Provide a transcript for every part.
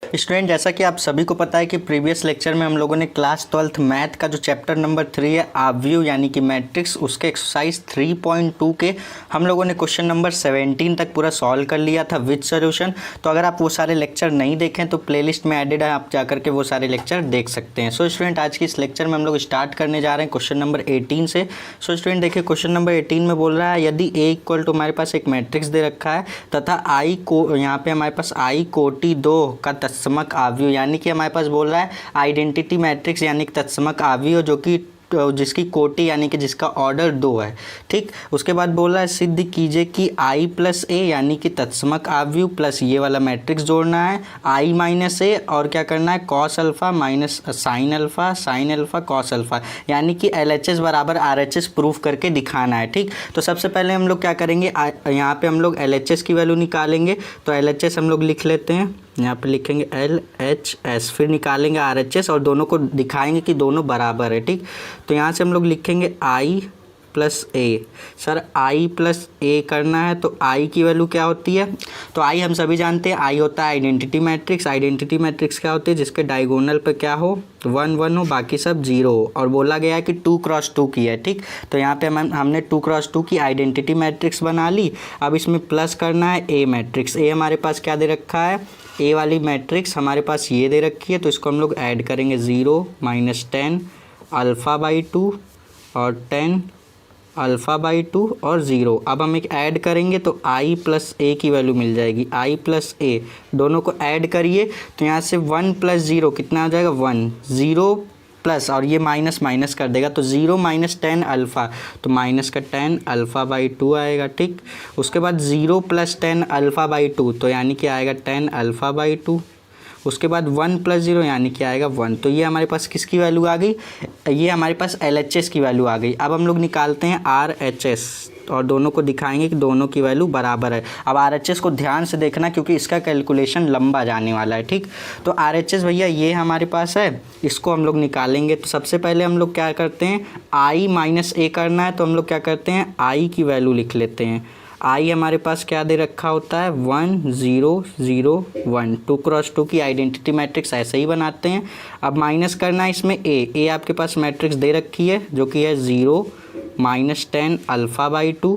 Student, जैसा कि आप सभी को पता है कि प्रीवियस लेक्चर में हम लोगों ने क्लास 12th मैथ का जो चैप्टर नंबर 3 है आव्यूह यानी कि मैट्रिक्स, उसके एक्सरसाइज 3.2 के हम लोगों ने क्वेश्चन नंबर 17 तक पूरा सॉल्व कर लिया था विद सॉल्यूशन। तो अगर आप वो सारे लेक्चर नहीं देखें तो प्लेलिस्ट में एडेड है, आप जाकर के वो सारे लेक्चर देख सकते हैं। सो स्टूडेंट, आज की इस लेक्चर में हम लोग स्टार्ट करने जा रहे हैं क्वेश्चन नंबर 18 से। सो स्टूडेंट देखिए, क्वेश्चन नंबर 18 में बोल रहा है यदि ए इक्वल टू हमारे पास एक मैट्रिक्स दे रखा है तथा आई को यहाँ पे हमारे पास आई कोटि 2 का तत्समक आव्यूह, यानी कि हमारे पास बोल रहा है आइडेंटिटी मैट्रिक्स यानी कि तत्समक आव्यूह जो कि जिसकी कोटि यानी कि जिसका ऑर्डर 2 है। ठीक, उसके बाद बोल रहा है सिद्ध कीजिए कि आई प्लस ए यानी कि तत्समक आव्यूह प्लस ये वाला मैट्रिक्स जोड़ना है आई माइनस ए और क्या करना है cos alpha minus sine alpha cos alpha, यानी कि LHS बराबर RHS प्रूफ करके दिखाना है। ठीक, तो सबसे पहले हम लोग क्या करेंगे, यहाँ पे हम लोग LHS की वैल्यू निकालेंगे। तो LHS हम लोग लिख लेते हैं, यहाँ पे लिखेंगे LHS, फिर निकालेंगे RHS और दोनों को दिखाएंगे कि दोनों बराबर है। ठीक, तो यहाँ से हम लोग लिखेंगे I plus A. Sir I plus A करना है तो I की वैल्यू क्या होती है, तो I हम सभी जानते हैं I होता है आइडेंटिटी मैट्रिक्स। आइडेंटिटी मैट्रिक्स क्या होती है, जिसके डायगोनल पे क्या हो 1 1 हो, बाकी सब 0 हो, और बोला गया है कि 2 क्रॉस 2 की है। ठीक, तो यहाँ पे हमने 2 क्रॉस 2 की आइडेंटिटी मैट्रिक्स बना ली। अब इसमें प्लस करना है ए मैट्रिक्स। ए हमारे पास क्या दे रखा है, ए वाली मैट्रिक्स हमारे पास ये दे रखी है, तो इसको हम लोग ऐड करेंगे 0 माइनस 10 अल्फ़ा बाई 2 और 10 अल्फ़ा बाई 2 और 0। अब हम एक ऐड करेंगे तो आई प्लस ए की वैल्यू मिल जाएगी। आई प्लस ए दोनों को ऐड करिए तो यहाँ से 1 प्लस 0 कितना आ जाएगा 1, 0 प्लस और ये माइनस माइनस कर देगा तो 0 माइनस 10 अल्फ़ा, तो माइनस का 10 अल्फ़ा बाई 2 आएगा। ठीक, उसके बाद 0 प्लस 10 अल्फ़ा बाई 2 तो यानी कि आएगा 10 अल्फ़ा बाई 2। उसके बाद 1 प्लस 0 यानी कि आएगा 1। तो ये हमारे पास किसकी वैल्यू आ गई, ये हमारे पास LHS की वैल्यू आ गई। अब हम लोग निकालते हैं RHS और दोनों को दिखाएंगे कि दोनों की वैल्यू बराबर है। अब RHS को ध्यान से देखना क्योंकि इसका कैलकुलेशन लंबा जाने वाला है। ठीक, तो RHS भैया ये हमारे पास है, इसको हम लोग निकालेंगे। तो सबसे पहले हम लोग क्या करते हैं, I माइनस ए करना है तो हम लोग क्या करते हैं I की वैल्यू लिख लेते हैं। आई हमारे पास क्या दे रखा होता है 1 0 0 1, 2 क्रॉस 2 की आइडेंटिटी मैट्रिक्स ऐसे ही बनाते हैं। अब माइनस करना है इसमें ए आपके पास मैट्रिक्स दे रखी है जो कि है 0 माइनस 10 अल्फ़ा बाई 2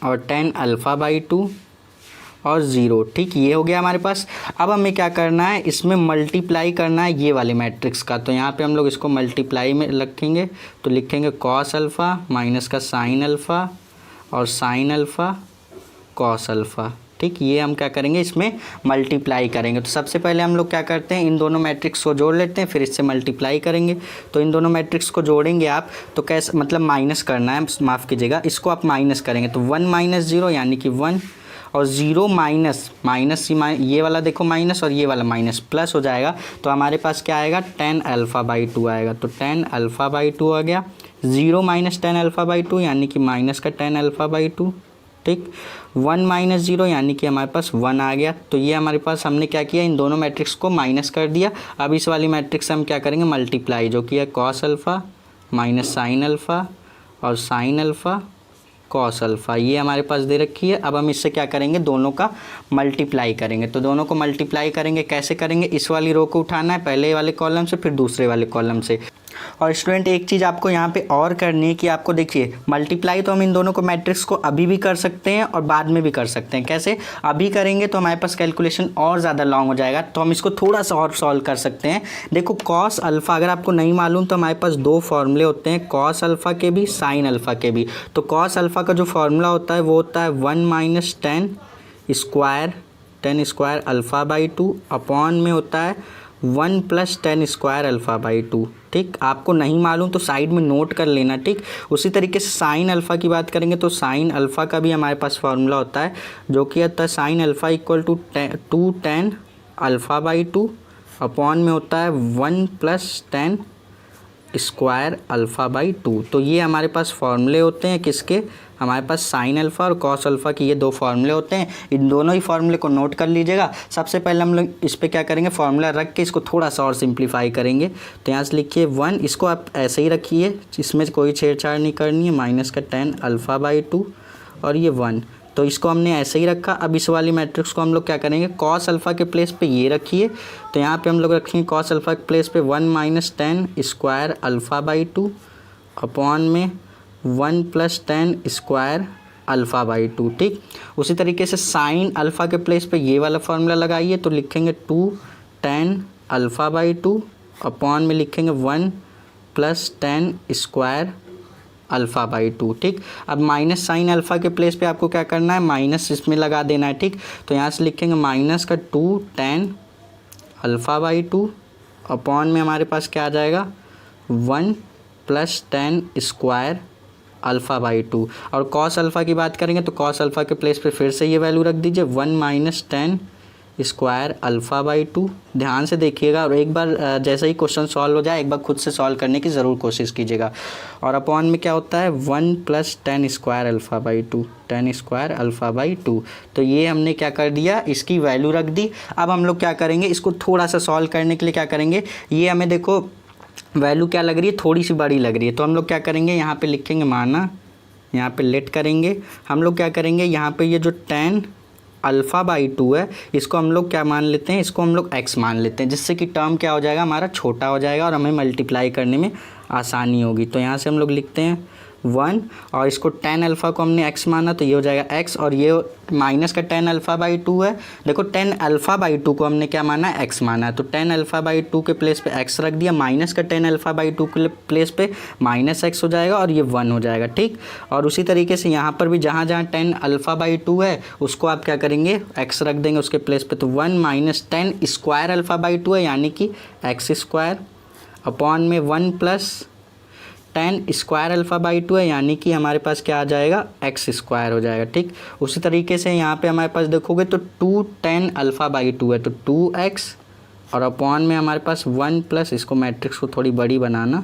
और 10 अल्फ़ा बाई 2 और 0। ठीक, ये हो गया हमारे पास। अब हमें क्या करना है, इसमें मल्टीप्लाई करना है ये वाले मैट्रिक्स का। तो यहाँ पे हम लोग इसको मल्टीप्लाई में रखेंगे तो लिखेंगे कॉस अल्फ़ा माइनस का साइन अल्फ़ा और साइन अल्फ़ा कॉस अल्फ़ा। ठीक, ये हम क्या करेंगे, इसमें मल्टीप्लाई करेंगे। तो सबसे पहले हम लोग क्या करते हैं, इन दोनों मैट्रिक्स को जोड़ लेते हैं, फिर इससे मल्टीप्लाई करेंगे। तो इन दोनों मैट्रिक्स को जोड़ेंगे आप तो कैसे, मतलब माइनस करना है, माफ़ कीजिएगा, इसको आप माइनस करेंगे तो 1 माइनस 0 यानी कि 1 और 0 माइनस माइनस ये वाला देखो माइनस और ये वाला माइनस प्लस हो जाएगा। तो हमारे पास क्या आएगा 10 अल्फ़ा बाई 2 आएगा। तो 10 अल्फ़ा बाई 2 आ गया। 0 माइनस 10 अल्फ़ा बाई 2 यानी कि माइनस का 10 अल्फ़ा बाई 2। ठीक, 1 माइनस 0 यानी कि हमारे पास 1 आ गया। तो ये हमारे पास हमने क्या किया, इन दोनों मैट्रिक्स को माइनस कर दिया। अब इस वाली मैट्रिक्स से हम क्या करेंगे मल्टीप्लाई, जो कि है cos alpha minus sine alpha और साइन अल्फ़ा कॉस अल्फ़ा, ये हमारे पास दे रखी है। अब हम इससे क्या करेंगे, दोनों का मल्टीप्लाई करेंगे। तो दोनों को मल्टीप्लाई करेंगे, कैसे करेंगे, इस वाली रो को उठाना है पहले वाले कॉलम से फिर दूसरे वाले कॉलम से। और स्टूडेंट एक चीज़ आपको यहाँ पे और करनी है कि आपको देखिए मल्टीप्लाई तो हम इन दोनों को मैट्रिक्स को अभी भी कर सकते हैं और बाद में भी कर सकते हैं। कैसे, अभी करेंगे तो हमारे पास कैलकुलेशन और ज़्यादा लॉन्ग हो जाएगा, तो हम इसको थोड़ा सा और सॉल्व कर सकते हैं। देखो कॉस अल्फ़ा अगर आपको नहीं मालूम तो हमारे पास 2 फॉर्मूले होते हैं, कॉस अल्फ़ा के भी साइन अल्फ़ा के भी। तो कॉस अल्फ़ा का जो फॉर्मूला होता है वो होता है 1 minus 10 square alpha by 2 upon में होता है 1 प्लस 10 स्क्वायर अल्फ़ा बाई 2। ठीक, आपको नहीं मालूम तो साइड में नोट कर लेना। ठीक, उसी तरीके से साइन अल्फ़ा की बात करेंगे तो साइन अल्फ़ा का भी हमारे पास फार्मूला होता है जो कि होता है sine alpha equal to 10 alpha by 2 upon में होता है 1 प्लस 10 स्क्वायर अल्फ़ा बाई 2। तो ये हमारे पास फार्मूले होते हैं किसके, हमारे पास साइन अल्फ़ा और कॉस अल्फ़ा की ये 2 फार्मूले होते हैं। इन दोनों ही फार्मूले को नोट कर लीजिएगा। सबसे पहले हम लोग इस पर क्या करेंगे, फार्मूला रख के इसको थोड़ा सा और सिंप्लीफाई करेंगे। तो यहाँ से लिखिए 1, इसको आप ऐसे ही रखिए, इसमें कोई छेड़छाड़ नहीं करनी है, माइनस का 10 अल्फ़ा बाई 2 और ये 1। तो इसको हमने ऐसे ही रखा। अब इस वाली मैट्रिक्स को हम लोग क्या करेंगे, कॉस अल्फ़ा के प्लेस पे ये रखिए, तो यहाँ पे हम लोग रखेंगे कॉस अल्फ़ा के प्लेस पे 1 - 10 स्क्वायर अल्फ़ा बाई 2 अपॉन में 1 + 10 स्क्वायर अल्फ़ा बाई 2। ठीक, उसी तरीके से साइन अल्फ़ा के प्लेस पे ये वाला फार्मूला लगाइए, तो लिखेंगे 2 tan अल्फ़ा बाई 2 अपॉन में लिखेंगे 1 + 10 स्क्वायर अल्फ़ा बाई 2। ठीक, अब माइनस साइन अल्फ़ा के प्लेस पे आपको क्या करना है, माइनस इसमें लगा देना है। ठीक, तो यहाँ से लिखेंगे माइनस का 2 tan अल्फ़ा बाई 2 अपॉन में हमारे पास क्या आ जाएगा 1 + 10 स्क्वायर अल्फ़ा बाई 2। और कॉस अल्फ़ा की बात करेंगे तो कॉस अल्फ़ा के प्लेस पे फिर से ये वैल्यू रख दीजिए 1 - 10 स्क्वायर अल्फ़ा बाई 2। ध्यान से देखिएगा और एक बार जैसे ही क्वेश्चन सॉल्व हो जाए एक बार खुद से सॉल्व करने की ज़रूर कोशिश कीजिएगा। और अपॉन में क्या होता है 1 + 10 square alpha by 2, 10 square alpha by 2। तो ये हमने क्या कर दिया, इसकी वैल्यू रख दी। अब हम लोग क्या करेंगे, इसको थोड़ा सा सॉल्व करने के लिए क्या करेंगे, ये हमें देखो वैल्यू क्या लग रही है, थोड़ी सी बड़ी लग रही है, तो हम लोग क्या करेंगे यहाँ पे लिखेंगे माना, यहाँ पे लेट करेंगे। हम लोग क्या करेंगे यहाँ पे ये जो 10 अल्फ़ा बाई 2 है इसको हम लोग क्या मान लेते हैं, इसको हम लोग x मान लेते हैं, जिससे कि टर्म क्या हो जाएगा हमारा छोटा हो जाएगा और हमें मल्टीप्लाई करने में आसानी होगी। तो यहाँ से हम लोग लिखते हैं 1 और इसको 10 अल्फ़ा को हमने x माना तो ये हो जाएगा x, और ये माइनस का 10 अल्फ़ा बाई 2 है। देखो 10 अल्फ़ा बाई 2 को हमने क्या माना है, x माना है, तो 10 अल्फ़ा बाई 2 के प्लेस पे x रख दिया, माइनस का 10 अल्फ़ा बाई 2 के प्लेस पे -x हो जाएगा और ये 1 हो जाएगा। ठीक, और उसी तरीके से यहाँ पर भी जहाँ जहाँ 10 अल्फ़ा बाई 2 है उसको आप क्या करेंगे, x रख देंगे उसके प्लेस पे, तो 1 - 10 स्क्वायर अल्फ़ा बाई 2 है यानी कि x स्क्वायर अपॉन में 1 + 10 स्क्वायर अल्फ़ा बाई 2 है यानी कि हमारे पास क्या आ जाएगा x स्क्वायर हो जाएगा। ठीक, उसी तरीके से यहाँ पे हमारे पास देखोगे तो 2 tan अल्फ़ा बाई 2 है तो 2x और अपॉन में हमारे पास 1 + इसको मैट्रिक्स को थोड़ी बड़ी बनाना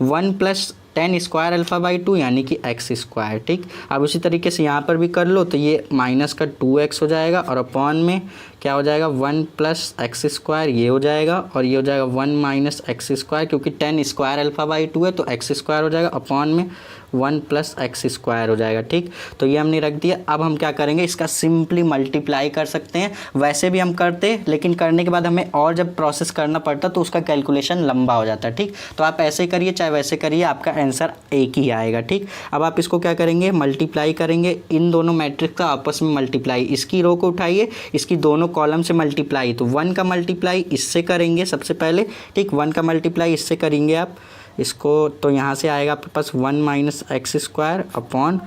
1 + 10 स्क्वायर अल्फ़ा बाई 2 यानी कि x स्क्वायर। ठीक, अब उसी तरीके से यहाँ पर भी कर लो तो ये माइनस का 2x हो जाएगा और अपॉन में क्या हो जाएगा 1 + x स्क्वायर ये हो जाएगा और ये हो जाएगा 1 - x स्क्वायर, क्योंकि 10 स्क्वायर अल्फ़ा बाई 2 है तो x स्क्वायर हो जाएगा अपॉन में 1 + x स्क्वायर हो जाएगा। ठीक, तो ये हमने रख दिया। अब हम क्या करेंगे, इसका सिंपली मल्टीप्लाई कर सकते हैं, वैसे भी हम करते लेकिन करने के बाद हमें और जब प्रोसेस करना पड़ता तो उसका कैलकुलेशन लंबा हो जाता है। ठीक, तो आप ऐसे करिए चाहे वैसे करिए, आपका आंसर एक ही आएगा। ठीक, अब आप इसको क्या करेंगे, मल्टीप्लाई करेंगे, इन दोनों मैट्रिक्स का आपस में मल्टीप्लाई, इसकी रो को उठाइए, इसकी दोनों कॉलम से मल्टीप्लाई, तो 1 का मल्टीप्लाई इससे करेंगे सबसे पहले। ठीक, 1 का मल्टीप्लाई इससे करेंगे आप इसको, तो यहाँ से आएगा आपके पास 1 - x square upon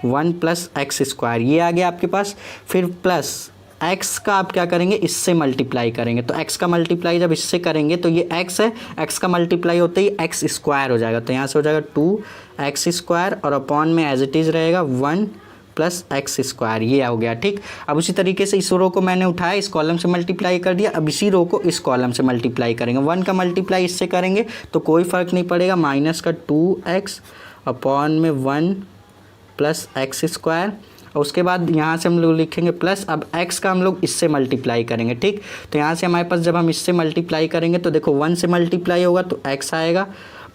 1 + x square, ये आ गया आपके पास। फिर प्लस x का आप क्या करेंगे, इससे मल्टीप्लाई करेंगे, तो x का मल्टीप्लाई जब इससे करेंगे तो ये x है, x का मल्टीप्लाई होते ही x स्क्वायर हो जाएगा, तो यहाँ से हो जाएगा 2x स्क्वायर और अपॉन में एज इट इज़ रहेगा 1 + x स्क्वायर, ये हो गया। ठीक, अब उसी तरीके से इस रो को मैंने उठाया, इस कॉलम से मल्टीप्लाई कर दिया, अब इसी रो को इस कॉलम से मल्टीप्लाई करेंगे, 1 का मल्टीप्लाई इससे करेंगे तो कोई फ़र्क नहीं पड़ेगा, माइनस का 2x अपॉन में 1 + x स्क्वायर, और उसके बाद यहाँ से हम लोग लिखेंगे प्लस, अब x का हम लोग इससे मल्टीप्लाई करेंगे। ठीक, तो यहाँ से हमारे पास जब हम इससे मल्टीप्लाई करेंगे तो देखो 1 से मल्टीप्लाई होगा तो x आएगा,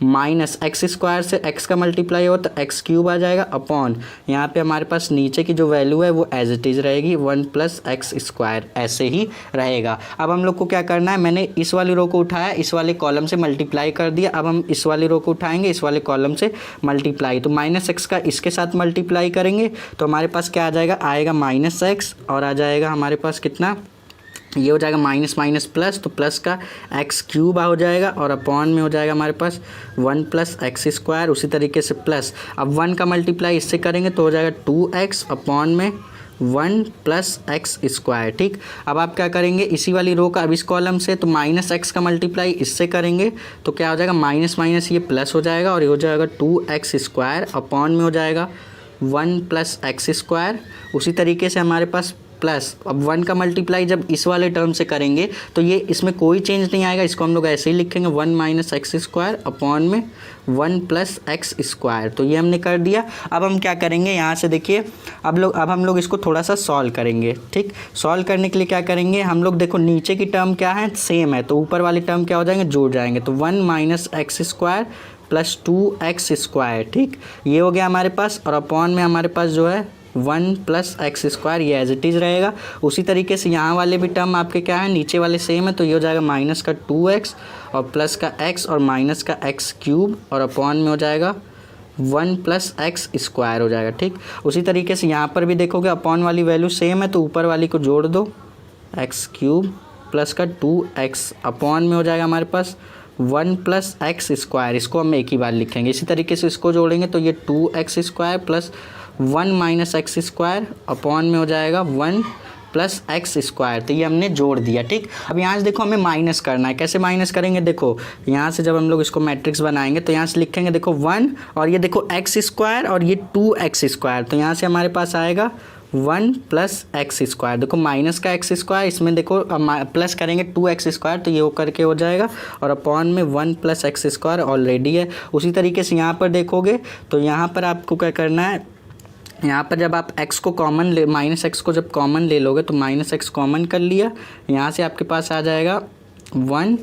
माइनस x स्क्वायर से x का मल्टीप्लाई होगा तो x क्यूब आ जाएगा अपॉन यहाँ पे हमारे पास नीचे की जो वैल्यू है वो एज इट इज़ रहेगी 1 + x स्क्वायर, ऐसे ही रहेगा। अब हम लोग को क्या करना है, मैंने इस वाली रो को उठाया, इस वाले कॉलम से मल्टीप्लाई कर दिया, अब हम इस वाली रो को उठाएंगे, इस वाले कॉलम से मल्टीप्लाई, तो -x का इसके साथ मल्टीप्लाई करेंगे तो हमारे पास क्या आ जाएगा, आएगा -x और आ जाएगा हमारे पास कितना, ये हो जाएगा माइनस माइनस प्लस, तो प्लस का x क्यूब हो जाएगा और अपॉन में हो जाएगा हमारे पास 1 + x स्क्वायर, उसी तरीके से प्लस, अब 1 का मल्टीप्लाई इससे करेंगे तो हो जाएगा 2x अपॉन में 1 + x स्क्वायर। ठीक, अब आप क्या करेंगे, इसी वाली रो का अब इस कॉलम से तो -x का मल्टीप्लाई इससे करेंगे तो क्या हो जाएगा, माइनस माइनस ये प्लस हो जाएगा और ये हो जाएगा 2x स्क्वायर अपॉन में हो जाएगा 1 + x स्क्वायर। उसी तरीके से हमारे पास प्लस, अब 1 का मल्टीप्लाई जब इस वाले टर्म से करेंगे तो ये इसमें कोई चेंज नहीं आएगा, इसको हम लोग ऐसे ही लिखेंगे 1 - x स्क्वायर अपॉन में 1 + x स्क्वायर, तो ये हमने कर दिया। अब हम क्या करेंगे, यहाँ से देखिए अब हम लोग इसको थोड़ा सा सॉल्व करेंगे। ठीक, सॉल्व करने के लिए क्या करेंगे हम लोग, देखो नीचे की टर्म क्या है, सेम है, तो ऊपर वाली टर्म क्या हो जाएंगे, जुड़ जाएंगे, तो 1 - x स्क्वायर + 2x स्क्वायर। ठीक, ये हो गया हमारे पास और अपॉन में हमारे पास जो है 1 प्लस एक्स स्क्वायर, ये एज इट इज़ रहेगा। उसी तरीके से यहाँ वाले भी टर्म आपके क्या है, नीचे वाले सेम है, तो ये हो जाएगा माइनस का 2x और प्लस का x और माइनस का x क्यूब और अपॉन में हो जाएगा 1 प्लस एक्स स्क्वायर हो जाएगा। ठीक, उसी तरीके से यहाँ पर भी देखोगे अपॉन वाली वैल्यू सेम है, तो ऊपर वाली को जोड़ दो, एक्स क्यूब प्लस का 2x अपॉन में हो जाएगा हमारे पास 1 प्लस एक्स स्क्वायर, इसको हम एक ही बार लिखेंगे। इसी तरीके से इसको जोड़ेंगे तो ये 2x square plus 1 minus x square upon में हो जाएगा 1 प्लस एक्स स्क्वायर, तो ये हमने जोड़ दिया। ठीक, अब यहाँ से देखो हमें माइनस करना है। कैसे माइनस करेंगे, देखो यहाँ से जब हम लोग इसको मैट्रिक्स बनाएंगे तो यहाँ से लिखेंगे देखो 1 और ये देखो एक्स स्क्वायर और ये 2x स्क्वायर, तो यहाँ से हमारे पास आएगा 1 प्लस एक्स स्क्वायर। देखो माइनस का एक्स स्क्वायर, इसमें देखो प्लस करेंगे 2x स्क्वायर, तो ये हो करके हो जाएगा और अपॉन में 1 प्लस एक्स स्क्वायर ऑलरेडी है। उसी तरीके से यहाँ पर देखोगे तो यहाँ पर आपको क्या करना है, यहाँ पर जब आप x को कॉमन ले, माइनस एक्स को जब कॉमन ले लोगे तो माइनस एक्स कॉमन कर लिया, यहाँ से आपके पास आ जाएगा 1।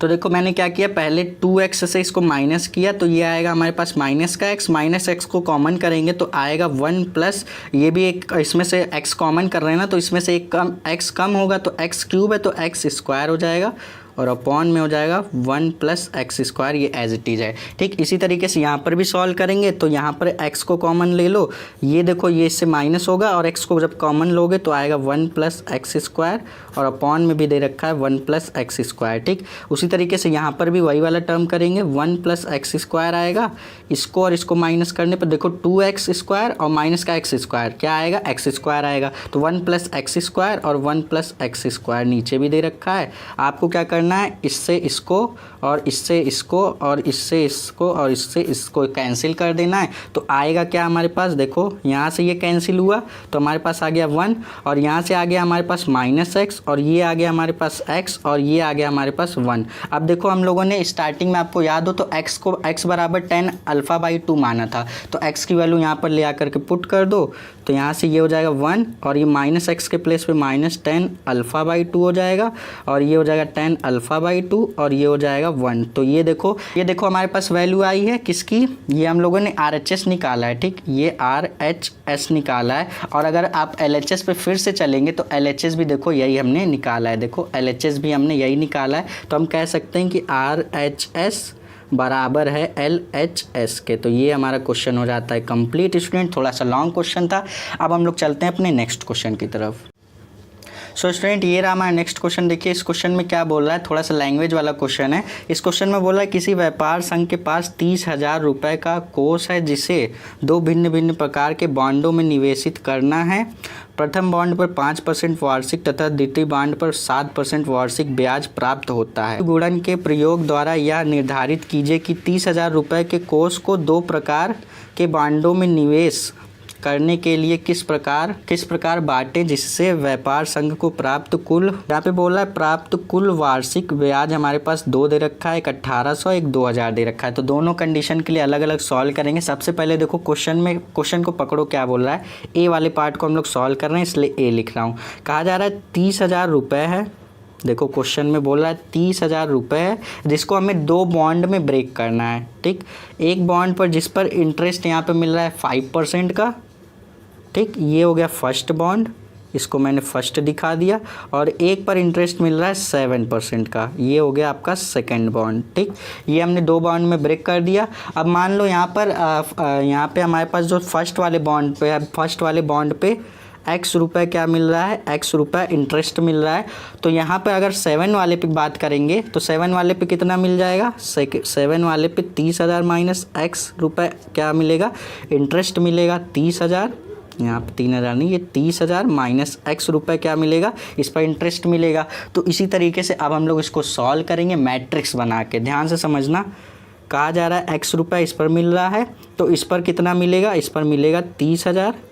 तो देखो मैंने क्या किया, पहले 2x से इसको माइनस किया, तो ये आएगा हमारे पास माइनस का x, माइनस एक्स को कॉमन करेंगे तो आएगा 1 प्लस, ये भी एक इसमें से x कॉमन कर रहे हैं ना, तो इसमें से एक x कम होगा तो x क्यूब है तो x स्क्वायर हो जाएगा और अपॉन में हो जाएगा 1 प्लस एक्स स्क्वायर, ये एज इट इज़ है। ठीक, इसी तरीके से यहाँ पर भी सॉल्व करेंगे तो यहाँ पर x को कॉमन ले लो, ये देखो ये इससे माइनस होगा और x को जब कॉमन लोगे तो आएगा 1 प्लस एक्स स्क्वायर और अपॉन में भी दे रखा है 1 प्लस एक्स स्क्वायर। ठीक, उसी तरीके से यहाँ पर भी वही वाला टर्म करेंगे, 1 प्लस एक्स स्क्वायर आएगा, इसको और इसको माइनस करने पर देखो 2x स्क्वायर और माइनस का एक्स स्क्वायर क्या आएगा, एक्स स्क्वायर आएगा, तो 1 प्लस एक्स स्क्वायर और 1 प्लस एक्स स्क्वायर नीचे भी दे रखा है। आपको क्या करना है, इससे इसको और इससे इसको और इससे इसको और इससे इसको कैंसिल कर देना है, तो आएगा क्या हमारे पास, देखो यहाँ से ये कैंसिल हुआ तो हमारे पास आ गया 1 और यहाँ से आ गया हमारे पास माइनस एक्स और ये आ गया हमारे पास x और ये आ गया हमारे पास 1। अब देखो हम लोगों ने स्टार्टिंग में, आपको याद हो तो x को x बराबर 10 अल्फ़ा/2 माना था, तो x की वैल्यू यहाँ पर ले आकर के पुट कर दो, तो यहाँ से ये हो जाएगा 1 और ये माइनस एक्स के प्लेस पे माइनस 10 अल्फ़ा/2 हो जाएगा और ये हो जाएगा 10 अल्फ़ा/2 और ये हो जाएगा 1। तो ये देखो हमारे पास वैल्यू आई है किसकी, ये हम लोगों ने RHS निकाला है। ठीक, ये RHS निकाला है और अगर आप LHS पे फिर से चलेंगे तो LHS भी देखो यही हमने निकाला है, देखो LHS भी हमने यही निकाला है, तो हम कह सकते हैं कि RHS बराबर है LHS के। तो ये हमारा क्वेश्चन हो जाता है कंप्लीट। स्टूडेंट थोड़ा सा लॉन्ग क्वेश्चन था, अब हम लोग चलते हैं अपने नेक्स्ट क्वेश्चन की तरफ। सो स्टूडेंट ये रहा हमारा नेक्स्ट क्वेश्चन। देखिए इस क्वेश्चन में क्या बोल रहा है, थोड़ा सा लैंग्वेज वाला क्वेश्चन है। इस क्वेश्चन में बोल रहा है किसी व्यापार संघ के पास 30,000 रुपये का कोष है जिसे 2 भिन्न भिन्न प्रकार के बॉन्डों में निवेशित करना है। प्रथम बॉन्ड पर 5% वार्षिक तथा द्वितीय बॉन्ड पर 7% वार्षिक ब्याज प्राप्त होता है। गुणन के प्रयोग द्वारा यह निर्धारित कीजिए कि 30,000 रुपये के कोष को 2 प्रकार के बॉन्डों में निवेश करने के लिए किस प्रकार बांटें जिससे व्यापार संघ को प्राप्त कुल, यहाँ पे बोला है प्राप्त कुल वार्षिक ब्याज हमारे पास 2 दे रखा है, एक 1800 एक 2000 दे रखा है। तो दोनों कंडीशन के लिए अलग अलग सॉल्व करेंगे। सबसे पहले देखो क्वेश्चन को पकड़ो, क्या बोल रहा है, ए वाले पार्ट को हम लोग सॉल्व कर रहे हैं इसलिए ए लिख रहा हूँ। कहा जा रहा है 30,000 रुपये है, देखो क्वेश्चन में बोल रहा है 30,000 रुपये है जिसको हमें 2 बॉन्ड में ब्रेक करना है। ठीक, एक बॉन्ड पर जिस पर इंटरेस्ट यहाँ पे मिल रहा है 5% का, ठीक, ये हो गया फर्स्ट बॉन्ड, इसको मैंने फर्स्ट दिखा दिया, और एक पर इंटरेस्ट मिल रहा है 7% का, ये हो गया आपका सेकंड बॉन्ड। ठीक, ये हमने 2 बॉन्ड में ब्रेक कर दिया। अब मान लो यहाँ पे हमारे पास जो फर्स्ट वाले बॉन्ड पे है, फर्स्ट वाले बॉन्ड पे x रुपये क्या मिल रहा है, x रुपये इंटरेस्ट मिल रहा है। तो यहाँ पर अगर 7 वाले पे बात करेंगे तो 7 वाले पे कितना मिल जाएगा, 7 वाले पे 30,000 माइनस x रुपये क्या मिलेगा, इंटरेस्ट मिलेगा 30,000, यहाँ पे 3,000 नहीं, ये 30,000 माइनस x रुपये क्या मिलेगा, इस पर इंटरेस्ट मिलेगा। तो इसी तरीके से अब हम लोग इसको सॉल्व करेंगे मैट्रिक्स बना के। ध्यान से समझना, कहा जा रहा है x रुपये इस पर मिल रहा है तो इस पर कितना मिलेगा, इस पर मिलेगा 30,000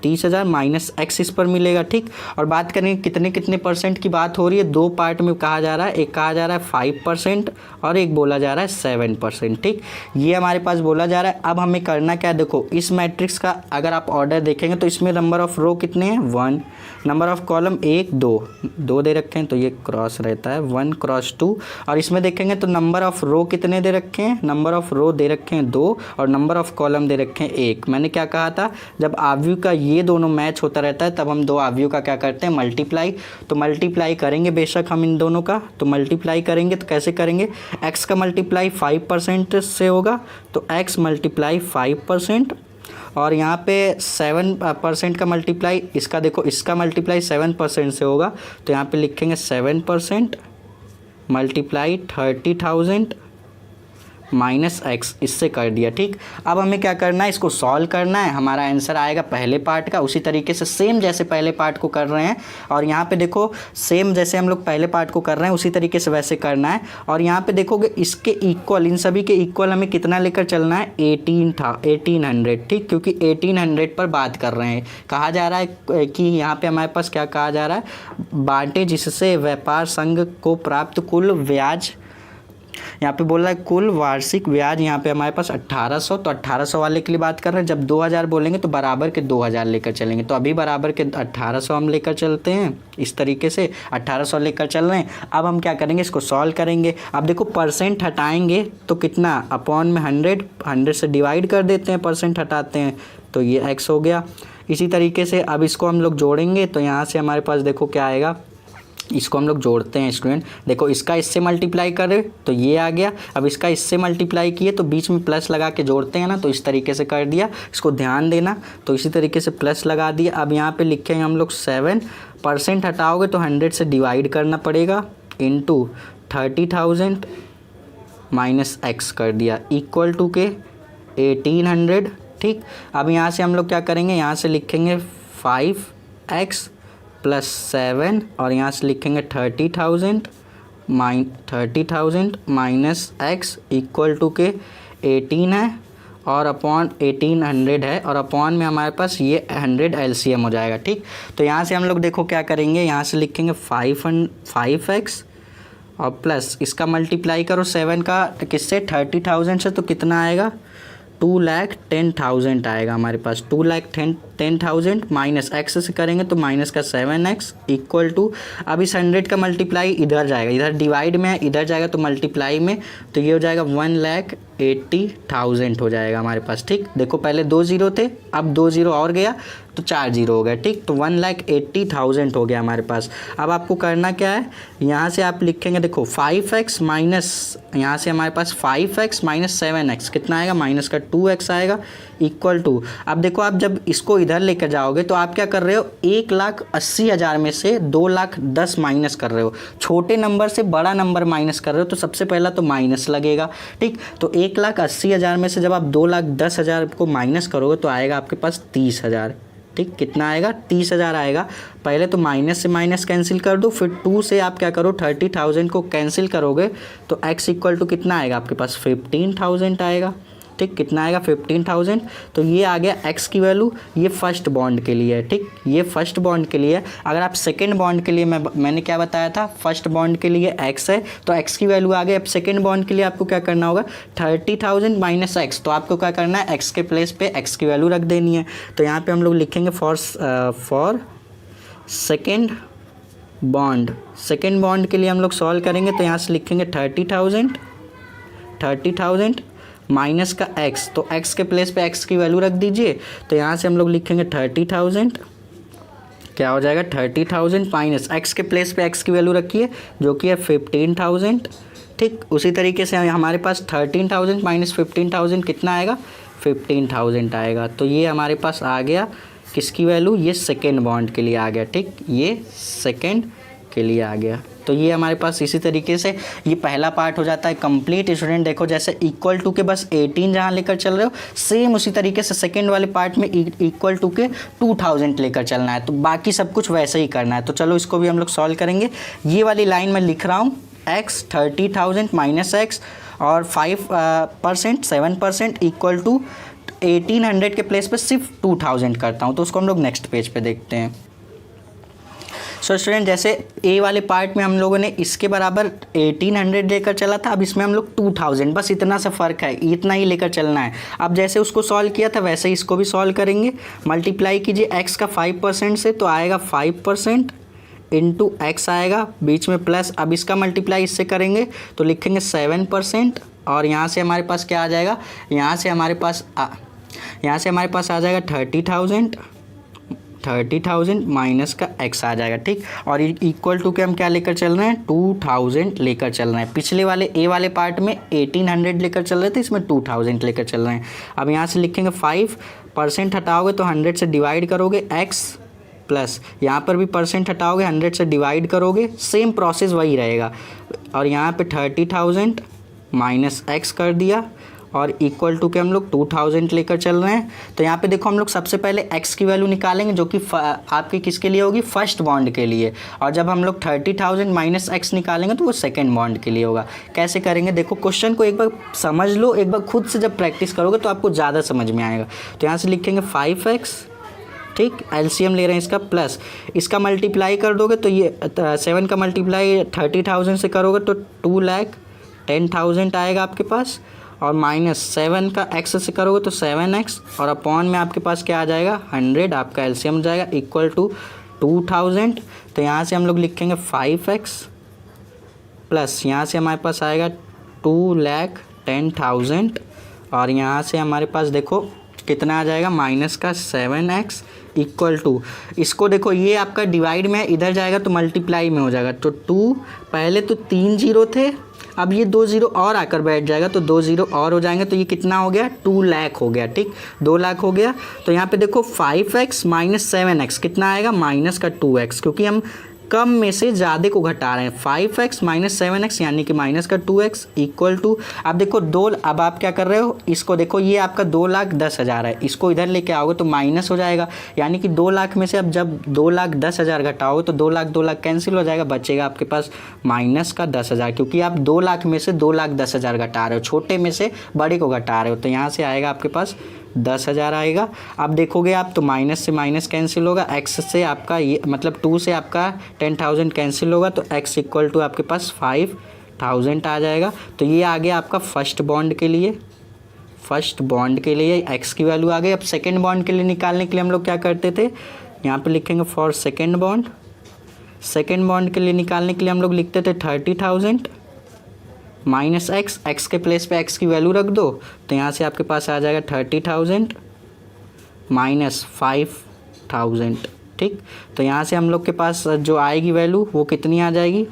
30,000 माइनस एक्स इस पर मिलेगा, ठीक। और बात करेंगे कितने कितने परसेंट की बात हो रही है, दो पार्ट में कहा जा रहा है, एक कहा जा रहा है 5% और एक बोला जा रहा है 7%, ठीक। ये हमारे पास बोला जा रहा है। अब हमें करना क्या है, देखो इस मैट्रिक्स का अगर आप ऑर्डर देखेंगे तो इसमें नंबर ऑफ रो कितने हैं, 1, नंबर ऑफ कॉलम 1 2 दे रखे हैं, तो ये क्रॉस रहता है 1 क्रॉस 2। और इसमें देखेंगे तो नंबर ऑफ रो कितने दे रखे हैं, नंबर ऑफ रो दे रखे हैं 2 और नंबर ऑफ कॉलम दे रखे हैं 1। मैंने क्या कहा था, जब आव्यूह का ये दोनों मैच होता रहता है तब हम दो आव्यूह का क्या करते हैं, मल्टीप्लाई। तो मल्टीप्लाई करेंगे बेशक हम इन दोनों का, तो मल्टीप्लाई करेंगे तो कैसे करेंगे, x का मल्टीप्लाई 5% से होगा तो x मल्टीप्लाई 5%, और यहाँ पे 7% का मल्टीप्लाई, इसका देखो इसका मल्टीप्लाई 7% से होगा तो यहाँ पे लिखेंगे 7% मल्टीप्लाई 30,000 माइनस एक्स, इससे कर दिया, ठीक। अब हमें क्या करना है, इसको सॉल्व करना है। हमारा आंसर आएगा पहले पार्ट का, उसी तरीके से सेम जैसे पहले पार्ट को कर रहे हैं। और यहाँ पे देखो सेम जैसे हम लोग पहले पार्ट को कर रहे हैं उसी तरीके से वैसे करना है। और यहाँ पे देखोगे इसके इक्वल, इन सभी के इक्वल हमें कितना लेकर चलना है, 1800, ठीक, क्योंकि 1800 पर बात कर रहे हैं। कहा जा रहा है कि यहाँ पे हमारे पास क्या कहा जा रहा है, बांटे जिससे व्यापार संघ को प्राप्त कुल ब्याज, यहाँ पे बोल रहा है कुल वार्षिक ब्याज, यहाँ पे हमारे पास 1800, तो 1800 वाले के लिए बात कर रहे हैं। जब 2000 बोलेंगे तो बराबर के 2000 लेकर चलेंगे, तो अभी बराबर के 1800 हम लेकर चलते हैं, इस तरीके से 1800 लेकर चल रहे हैं। अब हम क्या करेंगे, इसको सॉल्व करेंगे। अब देखो परसेंट हटाएंगे तो कितना, अपॉन में 100 से डिवाइड कर देते हैं, परसेंट हटाते हैं तो ये x हो गया। इसी तरीके से अब इसको हम लोग जोड़ेंगे तो यहाँ से हमारे पास देखो क्या आएगा, इसको हम लोग जोड़ते हैं स्टूडेंट, देखो इसका इससे मल्टीप्लाई करें तो ये आ गया, अब इसका इससे मल्टीप्लाई किए तो बीच में प्लस लगा के जोड़ते हैं ना, तो इस तरीके से कर दिया। इसको ध्यान देना, तो इसी तरीके से प्लस लगा दिया। अब यहाँ पे लिखेंगे हम लोग 7%, हटाओगे तो 100 से डिवाइड करना पड़ेगा, इंटू 30,000 माइनस एक्स कर दिया, इक्वल टू के 1800, ठीक। अब यहाँ से हम लोग क्या करेंगे, यहाँ से लिखेंगे 5x प्लस 7 और यहाँ से लिखेंगे 30,000 माइनस एक्स इक्वल टू के 18 है और अपॉन 1800 है, और अपॉन में हमारे पास ये 100 एलसीएम हो जाएगा, ठीक। तो यहाँ से हम लोग देखो क्या करेंगे, यहाँ से लिखेंगे 5x और प्लस इसका मल्टीप्लाई करो 7 का किससे, 30,000 से, तो कितना आएगा, 2,10,000 आएगा हमारे पास। 2,10,000 माइनस एक्स से करेंगे तो माइनस का 7x इक्वल टू, अब इस 100 का मल्टीप्लाई इधर जाएगा, इधर डिवाइड में है, इधर जाएगा तो मल्टीप्लाई में, तो ये हो जाएगा 1,80,000 हो जाएगा हमारे पास, ठीक। देखो पहले 2 0 थे, अब 2 0 और गया तो 4 0 हो गया, ठीक। तो 1,80,000 हो गया हमारे पास। अब आपको करना क्या है, यहाँ से आप लिखेंगे देखो 5x माइनस, यहाँ से हमारे पास 5x माइनस 7x कितना आएगा, माइनस का 2x आएगा, इक्वल टू, अब देखो आप जब इसको इधर लेकर जाओगे तो आप क्या कर रहे हो, 1,80,000 में से 2,10,000 माइनस कर रहे हो, छोटे नंबर से बड़ा नंबर माइनस कर रहे हो, तो सबसे पहला तो माइनस लगेगा, ठीक। तो 1,80,000 में से जब आप 2,10,000 को माइनस करोगे तो आएगा आपके पास 30,000, ठीक। कितना आएगा, 30,000 आएगा। पहले तो माइनस से माइनस कैंसिल कर दो, फिर 2 से आप क्या करो, 30,000 को कैंसिल करोगे तो x इक्वल टू कितना आएगा आपके पास, 15,000 आएगा, ठीक। कितना आएगा, 15,000। तो ये आ गया x की वैल्यू, ये फर्स्ट बॉन्ड के लिए है, ठीक। ये फर्स्ट बॉन्ड के लिए। अगर आप सेकेंड बॉन्ड के लिए, मैंने क्या बताया था, फर्स्ट बॉन्ड के लिए x है तो x की वैल्यू आ गई। अब सेकेंड बॉन्ड के लिए आपको क्या करना होगा, 30,000 माइनस एक्स, तो आपको क्या करना है, x के प्लेस पे x की वैल्यू रख देनी है। तो यहाँ पर हम लोग लिखेंगे for second bond, second bond के लिए हम लोग सॉल्व करेंगे तो यहाँ से लिखेंगे 30,000 माइनस का x, तो x के प्लेस पे x की वैल्यू रख दीजिए। तो यहाँ से हम लोग लिखेंगे 30,000, क्या हो जाएगा, 30,000 माइनस x के प्लेस पे x की वैल्यू रखिए जो कि है 15,000, ठीक। उसी तरीके से हमारे पास 13,000 माइनस 15,000 कितना आएगा, 15,000 आएगा। तो ये हमारे पास आ गया किसकी वैल्यू, ये सेकेंड बॉन्ड के लिए आ गया, ठीक। ये सेकेंड के लिए आ गया। तो ये हमारे पास इसी तरीके से ये पहला पार्ट हो जाता है कंप्लीट। स्टूडेंट देखो जैसे इक्वल टू के बस 18 जहाँ लेकर चल रहे हो, सेम उसी तरीके से सेकंड वाले पार्ट में इक्वल टू के 2000 लेकर चलना है, तो बाकी सब कुछ वैसे ही करना है। तो चलो इसको भी हम लोग सॉल्व करेंगे। ये वाली लाइन मैं लिख रहा हूँ x 30,000 माइनस एक्स और 5% 7% इक्वल टू 1800 के प्लेस पे सिर्फ 2000 करता हूँ, तो उसको हम लोग नेक्स्ट पेज पे देखते हैं। सो स्टूडेंट, जैसे ए वाले पार्ट में हम लोगों ने इसके बराबर 1800 लेकर चला था, अब इसमें हम लोग 2000, बस इतना सा फ़र्क है, इतना ही लेकर चलना है। अब जैसे उसको सॉल्व किया था वैसे ही इसको भी सॉल्व करेंगे। मल्टीप्लाई कीजिए x का 5% से, तो आएगा 5% इंटू एक्स आएगा, बीच में प्लस। अब इसका मल्टीप्लाई इससे करेंगे तो लिखेंगे 7%, और यहाँ से हमारे पास क्या आ जाएगा, यहाँ से हमारे पास आ जाएगा 30,000 माइनस का x आ जाएगा, ठीक। और इक्वल टू के हम क्या लेकर चल रहे हैं, 2000 लेकर चल रहे हैं। पिछले वाले ए वाले पार्ट में 1800 लेकर चल रहे थे, इसमें 2000 लेकर चल रहे हैं। अब यहाँ से लिखेंगे 5% हटाओगे तो 100 से डिवाइड करोगे x प्लस, यहाँ पर भी परसेंट हटाओगे 100 से डिवाइड करोगे, सेम प्रोसेस वही रहेगा। और यहाँ पे 30,000 माइनस x कर दिया, और इक्वल टू के हम लोग 2000 लेकर चल रहे हैं। तो यहाँ पे देखो हम लोग सबसे पहले x की वैल्यू निकालेंगे, जो कि आपकी किसके लिए होगी, फर्स्ट बॉन्ड के लिए। और जब हम लोग 30,000 माइनस x निकालेंगे तो वो सेकेंड बॉन्ड के लिए होगा। कैसे करेंगे, देखो क्वेश्चन को एक बार समझ लो, एक बार खुद से जब प्रैक्टिस करोगे तो आपको ज़्यादा समझ में आएगा। तो यहाँ से लिखेंगे 5x, ठीक, एलसीएम ले रहे हैं इसका, प्लस इसका मल्टीप्लाई कर दोगे तो ये 7 का मल्टीप्लाई 30,000 से करोगे तो 2,10,000 आएगा आपके पास, और माइनस 7 का x से करोगे तो 7x, और अपॉन में आपके पास क्या आ जाएगा 100, आपका एलसीएम हो जाएगा इक्वल टू 2000। तो यहाँ से हम लोग लिखेंगे 5x प्लस यहाँ से हमारे पास आएगा 2,10,000, और यहाँ से हमारे पास देखो कितना आ जाएगा, माइनस का 7x इक्वल टू, इसको देखो ये आपका डिवाइड में इधर जाएगा तो मल्टीप्लाई में हो जाएगा। तो 2, पहले तो 3 जीरो थे, अब ये 2 जीरो और आकर बैठ जाएगा, तो 2 जीरो और हो जाएंगे, तो ये कितना हो गया, 2 लाख हो गया, ठीक, 2 लाख हो गया। तो यहाँ पे देखो 5x माइनस 7x कितना आएगा, माइनस का 2x, क्योंकि हम कम में से ज़्यादा को घटा रहे हैं। 5x माइनस 7x यानी कि माइनस का 2x इक्वल टू, अब देखो अब आप क्या कर रहे हो, इसको देखो ये आपका 2,10,000 है, इसको इधर लेके आओगे तो माइनस हो जाएगा, यानी कि 2 लाख में से अब जब 2,10,000 घटाओगे तो 2 लाख कैंसिल हो जाएगा, बचेगा आपके पास माइनस का 10,000, क्योंकि आप 2 लाख में से 2,10,000 घटा रहे हो, छोटे में से बड़े को घटा रहे हो। तो यहाँ से आएगा आपके पास 10,000 आएगा। अब देखोगे आप तो माइनस से माइनस कैंसिल होगा, x से आपका ये मतलब 2 से आपका 10,000 कैंसिल होगा, तो x इक्वल टू आपके पास 5,000 आ जाएगा। तो ये आ गया आपका फर्स्ट बॉन्ड के लिए, x की वैल्यू आ गई। अब सेकेंड बॉन्ड के लिए निकालने के लिए हम लोग क्या करते थे, यहाँ पे लिखेंगे फॉर सेकेंड बॉन्ड के लिए निकालने के लिए हम लोग लिखते थे 30,000 माइनस x के प्लेस पे x की वैल्यू रख दो, तो यहाँ से आपके पास आ जाएगा 30,000 माइनस 5,000, ठीक। तो यहाँ से हम लोग के पास जो आएगी वैल्यू वो कितनी आ जाएगी,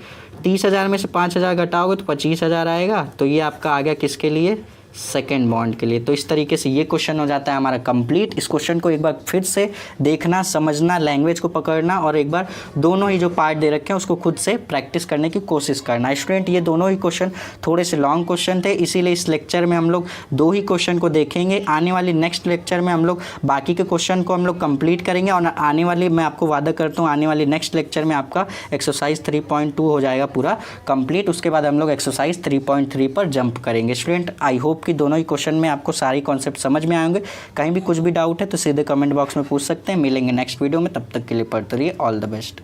30,000 में से 5,000 घटाओगे तो 25,000 आएगा। तो ये आपका आ गया किसके लिए, सेकेंड बॉन्ड के लिए। तो इस तरीके से ये क्वेश्चन हो जाता है हमारा कंप्लीट। इस क्वेश्चन को एक बार फिर से देखना, समझना, लैंग्वेज को पकड़ना, और एक बार दोनों ही जो पार्ट दे रखे हैं उसको खुद से प्रैक्टिस करने की कोशिश करना। स्टूडेंट, ये दोनों ही क्वेश्चन थोड़े से लॉन्ग क्वेश्चन थे, इसीलिए इस लेक्चर में हम लोग 2 ही क्वेश्चन को देखेंगे। आने वाली नेक्स्ट लेक्चर में हम लोग बाकी के क्वेश्चन को हम लोग कंप्लीट करेंगे, और आने वाली, मैं आपको वादा करता हूँ, आने वाली नेक्स्ट लेक्चर में आपका एक्सरसाइज 3.2 हो जाएगा पूरा कंप्लीट। उसके बाद हम लोग एक्सरसाइज 3.3 पर जंप करेंगे। स्टूडेंट, आई होप कि दोनों ही क्वेश्चन में आपको सारी कॉन्सेप्ट समझ में आएंगे। कहीं भी कुछ भी डाउट है तो सीधे कमेंट बॉक्स में पूछ सकते हैं। मिलेंगे नेक्स्ट वीडियो में, तब तक के लिए पढ़ते रहिए। All the best.